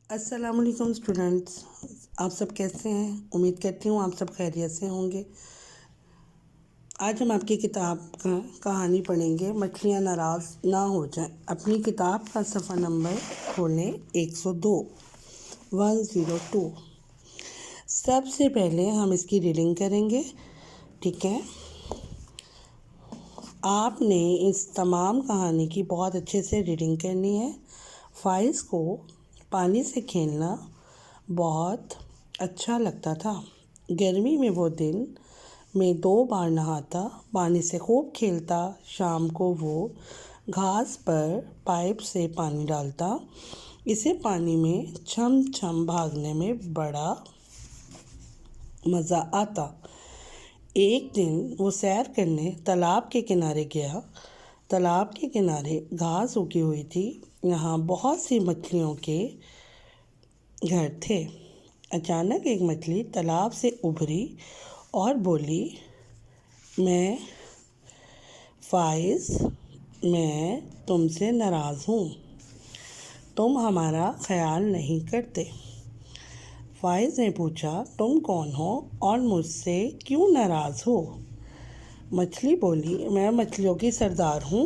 السلام علیکم اسٹوڈنٹس، آپ سب کیسے ہیں؟ امید کرتی ہوں آپ سب خیریت سے ہوں گے۔ آج ہم آپ کی کتاب کا کہانی پڑھیں گے، مچھلیاں ناراض نہ ہو جائیں۔ اپنی کتاب کا صفحہ نمبر کھولیں 102۔ سب سے پہلے ہم اس کی ریڈنگ کریں گے، ٹھیک ہے؟ آپ نے اس تمام کہانی کی بہت اچھے سے ریڈنگ کرنی ہے۔ فائز کو پانی سے کھیلنا بہت اچھا لگتا تھا۔ گرمی میں وہ دن میں 2 بار نہاتا، پانی سے خوب کھیلتا۔ شام کو وہ گھاس پر پائپ سے پانی ڈالتا۔ اسے پانی میں چھم چھم بھاگنے میں بڑا مزہ آتا۔ ایک دن وہ سیر کرنے تالاب کے کنارے گیا۔ تالاب کے کنارے گھاس اگی ہوئی تھی، یہاں بہت سی مچھلیوں کے گھر تھے۔ اچانک ایک مچھلی تالاب سے ابھری اور بولی، فائز، میں تم سے ناراض ہوں، تم ہمارا خیال نہیں کرتے۔ فائز نے پوچھا، تم کون ہو اور مجھ سے کیوں ناراض ہو؟ مچھلی بولی، میں مچھلیوں کی سردار ہوں،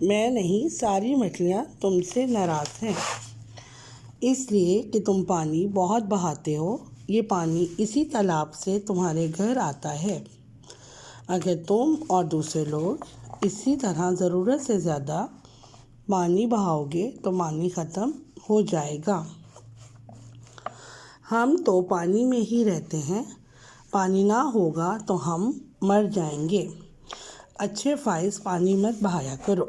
میں نہیں، ساری مچھلیاں تم سے ناراض ہیں، اس لیے کہ تم پانی بہت بہاتے ہو۔ یہ پانی اسی تالاب سے تمہارے گھر آتا ہے۔ اگر تم اور دوسرے لوگ اسی طرح ضرورت سے زیادہ پانی بہاؤ گے تو پانی ختم ہو جائے گا۔ ہم تو پانی میں ہی رہتے ہیں، پانی نہ ہوگا تو ہم مر جائیں گے۔ اچھے فائز، پانی مت بہایا کرو۔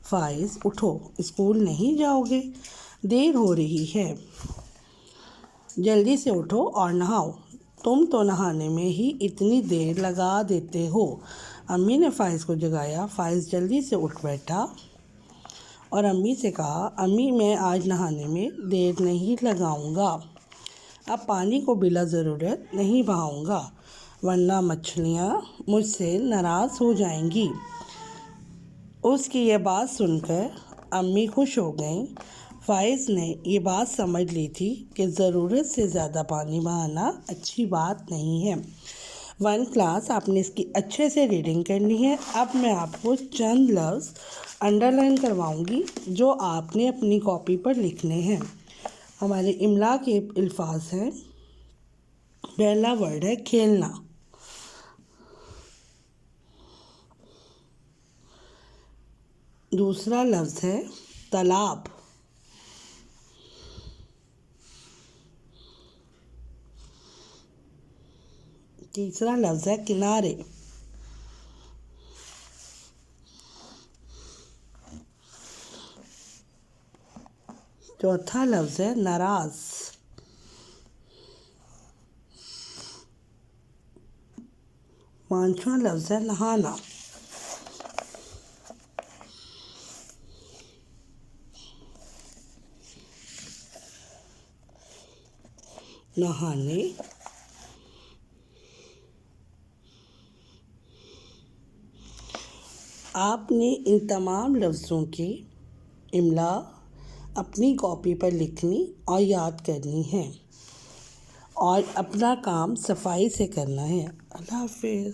فائز، اٹھو، اسکول نہیں جاؤ گے؟ دیر ہو رہی ہے، جلدی سے اٹھو اور نہاؤ، تم تو نہانے میں ہی اتنی دیر لگا دیتے ہو۔ امی نے فائز کو جگایا۔ فائز جلدی سے اٹھ بیٹھا اور امی سے کہا، امی، میں آج نہانے میں دیر نہیں لگاؤں گا، اب پانی کو بلا ضرورت نہیں بہاؤں گا، ورنہ مچھلیاں مجھ سے ناراض ہو جائیں گی۔ اس کی یہ بات سن کر امی خوش ہو گئیں۔ فائز نے یہ بات سمجھ لی تھی کہ ضرورت سے زیادہ پانی بہانا اچھی بات نہیں ہے۔ 1 کلاس، آپ نے اس کی اچھے سے ریڈنگ کرنی ہے۔ اب میں آپ کو چند لفظ انڈر لائن کرواؤں گی جو آپ نے اپنی کاپی پر لکھنے ہیں۔ ہمارے املا کے الفاظ ہیں۔ پہلا ورڈ ہے کھیلنا، دوسرا لفظ ہے تالاب، تیسرا لفظ ہے کنارے، چوتھا لفظ ہے ناراض، پانچواں لفظ ہے نہانا، نہانے، آپ نے ان تمام لفظوں کی املا اپنی کاپی پر لکھنی اور یاد کرنی ہے اور اپنا کام صفائی سے کرنا ہے۔ اللہ حافظ۔